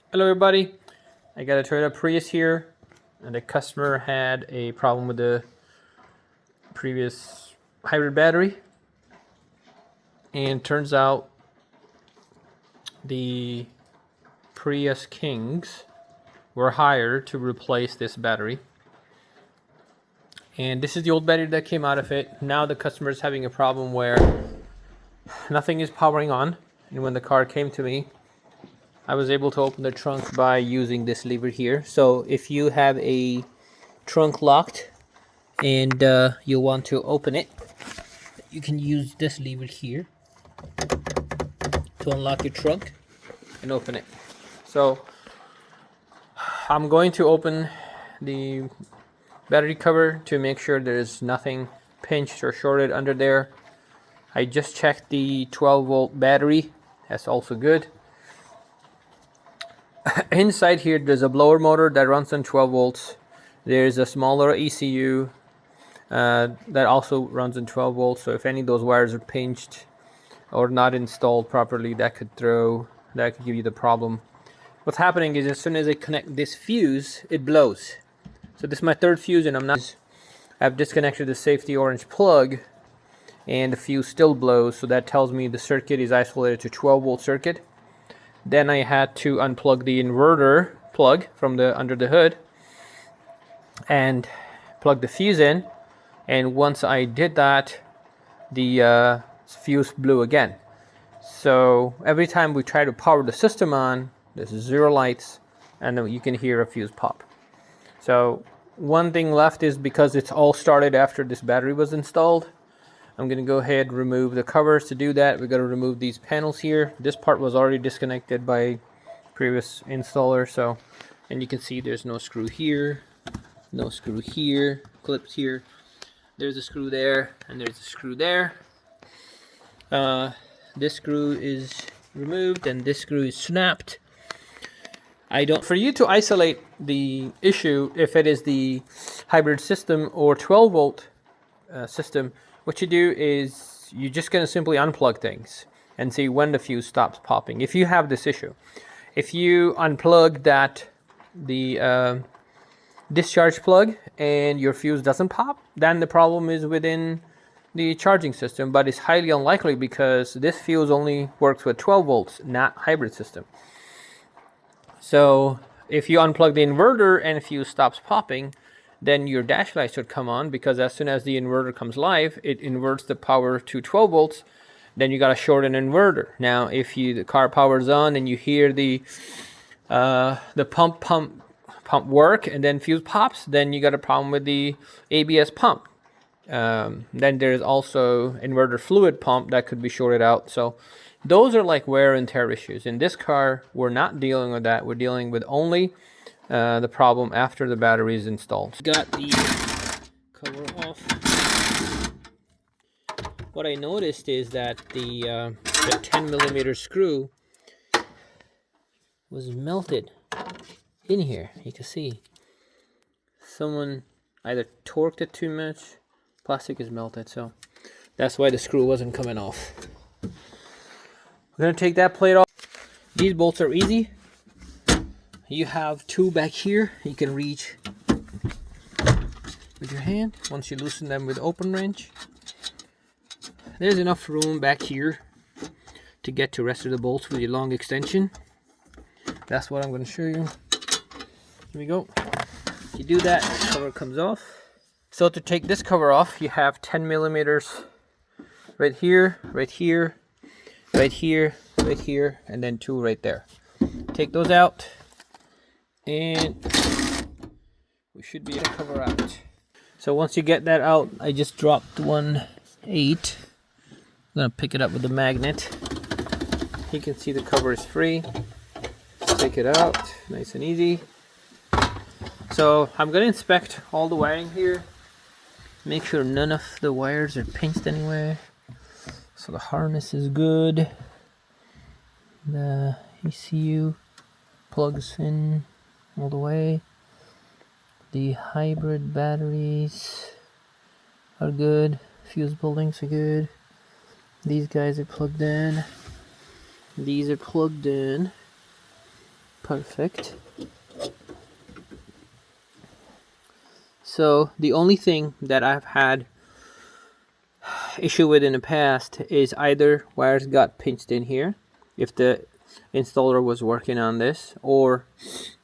Hello everybody, I got a Toyota Prius here and the customer had a problem with the previous hybrid battery, and turns out the Prius Kings were hired to replace this battery, and this is the old battery that came out of it. Now the customer is having a problem where nothing is powering on, and when the car came to me I was able to open the trunk by using this lever here. So if you have a trunk locked and you want to open it, you can use this lever here to unlock your trunk and open it. So I'm going to open the battery cover to make sure there's nothing pinched or shorted under there. I just checked the 12-volt battery, that's also good. Inside here there's a blower motor that runs on 12 volts. There's a smaller ECU that also runs on 12 volts, so if any of those wires are pinched or not installed properly, that could give you the problem. What's happening is as soon as I connect this fuse, it blows. So this is my third fuse and I've disconnected the safety orange plug and the fuse still blows, so that tells me the circuit is isolated to 12 volt circuit. Then I had to unplug the inverter plug from under the hood and plug the fuse in, and once I did that, the fuse blew again. So every time we try to power the system on, there's zero lights and then you can hear a fuse pop. So one thing left is, because it's all started after this battery was installed, I'm going to go ahead and remove the covers. To do that, we're going to remove these panels here. This part was already disconnected by previous installer, so, and you can see there's no screw here, no screw here, clips here. There's a screw there, and there's a screw there. This screw is removed, and this screw is snapped. For you to isolate the issue, if it is the hybrid system or 12 volt system, what you do is you're just going to simply unplug things and see when the fuse stops popping. If you have this issue, if you unplug the discharge plug and your fuse doesn't pop, then the problem is within the charging system, but it's highly unlikely because this fuse only works with 12 volts, not hybrid system. So if you unplug the inverter and fuse stops popping, then your dash light should come on, because as soon as the inverter comes live, it inverts the power to 12 volts. Then you got to short an inverter. Now if the car powers on and you hear the pump work and then fuse pops, then you got a problem with the ABS pump. Then there's also inverter fluid pump that could be shorted out. So those are like wear and tear issues. In this car, we're not dealing with that. We're dealing with only the problem after the battery is installed. Got the cover off. What I noticed is that the 10 millimeter screw was melted in here. You can see someone either torqued it too much. Plastic is melted, so that's why the screw wasn't coming off. We're gonna take that plate off. These bolts are easy. You have two back here you can reach with your hand. Once you loosen them with open wrench, there's enough room back here to get to the rest of the bolts with your long extension. That's what I'm going to show you. Here we go. You do that, the cover comes off. So to take this cover off, you have 10 millimeters right here, right here, right here, right here, and then two right there. Take those out, and we should be able to cover out. So once you get that out, I just dropped 1/8. I'm gonna pick it up with the magnet. You can see the cover is free. Just take it out, nice and easy. So I'm gonna inspect all the wiring here, make sure none of the wires are pinched anywhere. So the harness is good. The ECU plugs in all the way. The hybrid batteries are good. Fuse buildings are good. These guys are plugged in. These are plugged in. Perfect. So the only thing that I've had issue with in the past is either wires got pinched in here if the installer was working on this, or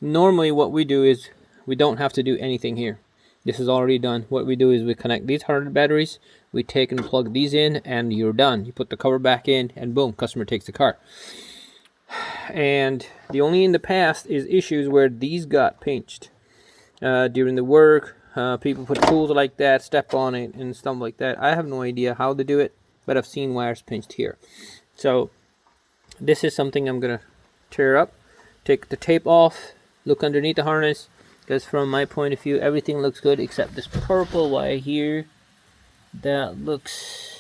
normally what we do is we don't have to do anything here. This is already done. What we do is we connect these 100 batteries, we take and plug these in, and you're done. You put the cover back in and boom, customer takes the car. And the only in the past is issues where these got pinched during the work. People put tools like that, step on it and stuff like that. I have no idea how to do it, but I've seen wires pinched here. So this is something I'm gonna tear up, take the tape off, look underneath the harness, because from my point of view everything looks good except this purple wire here. That looks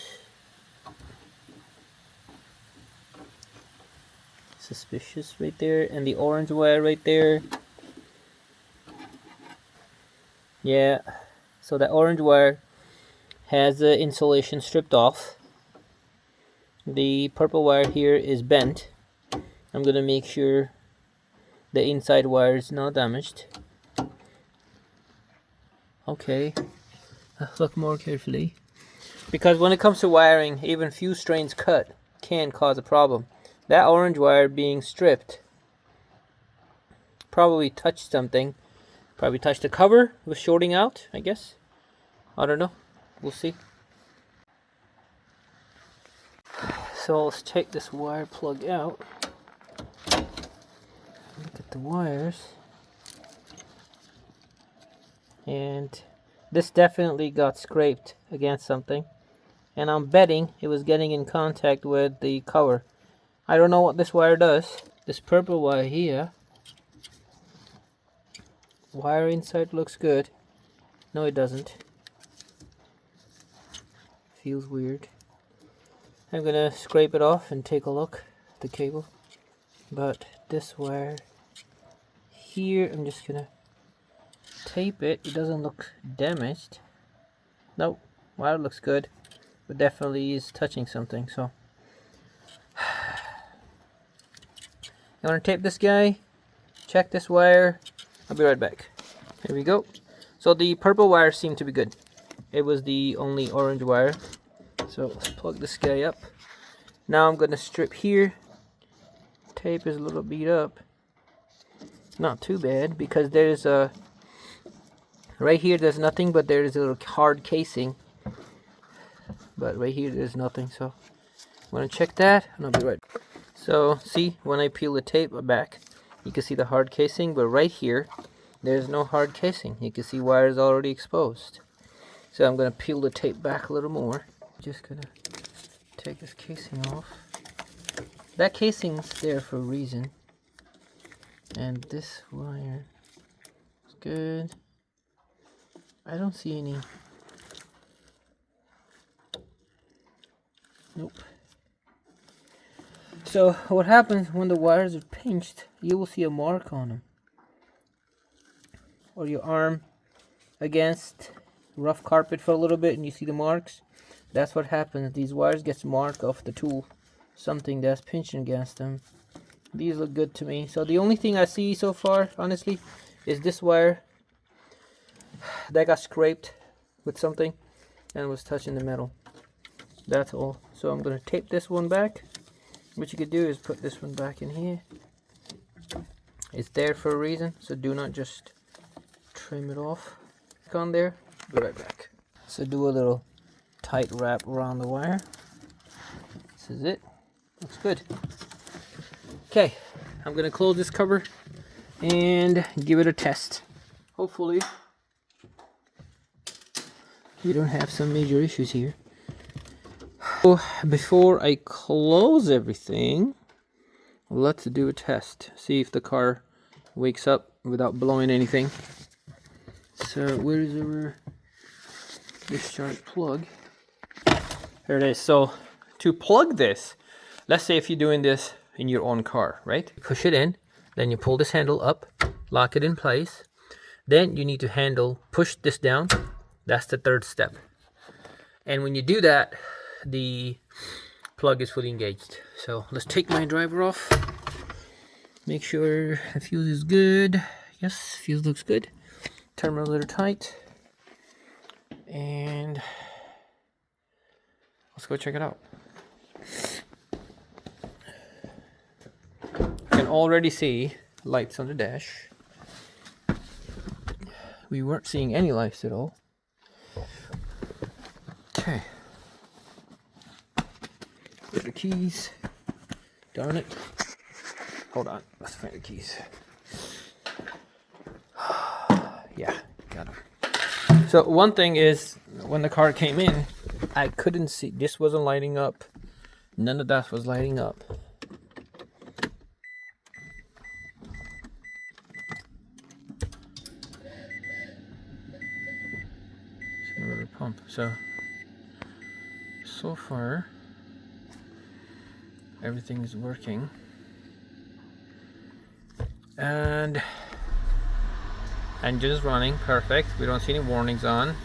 suspicious right there, and the orange wire right there. Yeah, so that orange wire has the insulation stripped off. The purple wire here is bent. I'm gonna make sure the inside wire is not damaged. Okay, look more carefully, because when it comes to wiring, even few strains cut can cause a problem. That orange wire being stripped probably touched something. Probably touched the cover, was shorting out, I guess. I don't know. We'll see. So let's take this wire plug out. Look at the wires. And this definitely got scraped against something. And I'm betting it was getting in contact with the cover. I don't know what this wire does. This purple wire here. Wire inside looks good. No, it doesn't. Feels weird. I'm gonna scrape it off and take a look at the cable. But this wire here, I'm just gonna tape it. It doesn't look damaged. Nope, wire looks good, but definitely is touching something. So I'm gonna tape this guy, check this wire. I'll be right back. Here we go. So the purple wire seemed to be good. It was the only orange wire. So let's plug this guy up. Now I'm gonna strip here. Tape is a little beat up. Not too bad, because there's a right here there's nothing, but there's a little hard casing. But right here there's nothing, so I'm gonna check that and I'll be right back. So see, when I peel the tape back, you can see the hard casing, but right here there's no hard casing. You can see wires already exposed. So I'm gonna peel the tape back a little more. Just gonna take this casing off. That casing's there for a reason. And this wire is good. I don't see any. Nope. So what happens when the wires are pinched, you will see a mark on them. Or your arm against rough carpet for a little bit and you see the marks. That's what happens. These wires get marked off the tool. Something that's pinching against them. These look good to me. So the only thing I see so far, honestly, is this wire that got scraped with something and was touching the metal. That's all. So I'm going to tape this one back. What you could do is put this one back in here. It's there for a reason, so do not just trim it off. Back on there, be right back. So do a little tight wrap around the wire. This is it. Looks good. Okay, I'm gonna close this cover and give it a test. Hopefully we don't have some major issues here. So before I close everything, let's do a test. See if the car wakes up without blowing anything. So where is our discharge plug? There it is. So to plug this, let's say if you're doing this in your own car, right? Push it in, then you pull this handle up, lock it in place. Then you need to push this down. That's the third step. And when you do that, the plug is fully engaged. So let's take my driver off. Make sure the fuse is good. Yes, fuse looks good. Terminals are tight. And let's go check it out. You can already see lights on the dash. We weren't seeing any lights at all. Okay. Get the keys. Darn it. Hold on. Let's find the keys. Yeah, got them. So one thing is, when the car came in, I couldn't see. This wasn't lighting up. None of that was lighting up. Another pump. So far everything is working, and engine is running perfect. We don't see any warnings on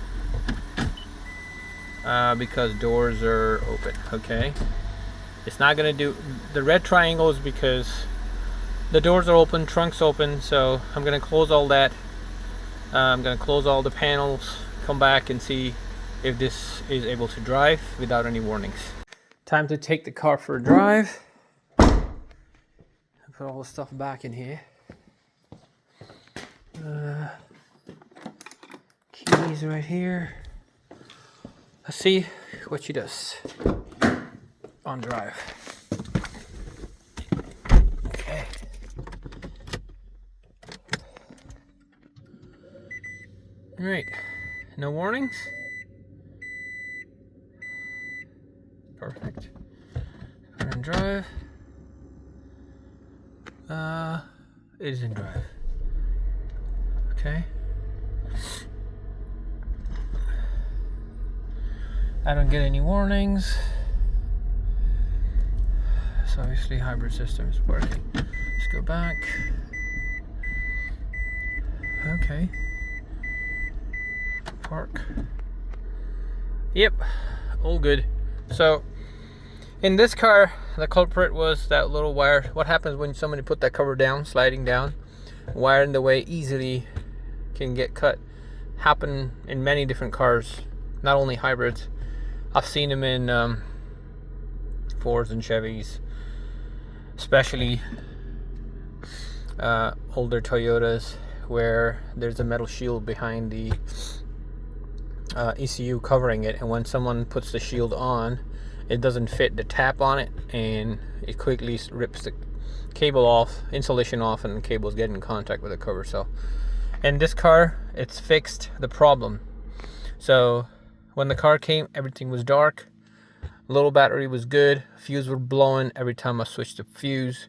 because doors are open. Okay, it's not gonna do the red triangles because the doors are open, trunk's open. So I'm gonna close all that. I'm gonna close all the panels, come back and see if this is able to drive without any warnings. Time to take the car for a drive. Put all the stuff back in here. Keys right here. Let's see what she does on drive. Okay. All right. No warnings. Perfect. Put it in drive. It is in drive. Okay. I don't get any warnings. So obviously hybrid system is working. Let's go back. Okay. Park. Yep, all good. So in this car, the culprit was that little wire. What happens when somebody put that cover down, sliding down, wire in the way easily can get cut. Happen in many different cars, not only hybrids. I've seen them in Fords and Chevys, especially older Toyotas, where there's a metal shield behind the ECU covering it, and when someone puts the shield on, it doesn't fit the tap on it, and it quickly rips the cable off, insulation off, and the cables get in contact with the cover. So in this car, it's fixed the problem. So when the car came, everything was dark, little battery was good, fuse were blowing every time I switched the fuse,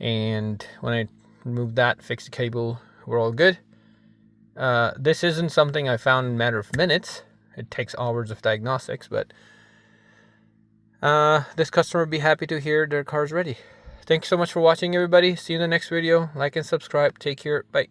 and when I removed that, fixed the cable, we're all good. This isn't something I found in a matter of minutes. It takes hours of diagnostics, but this customer would be happy to hear their car's ready. Thanks so much for watching, everybody. See you in the next video. Like and subscribe. Take care. Bye.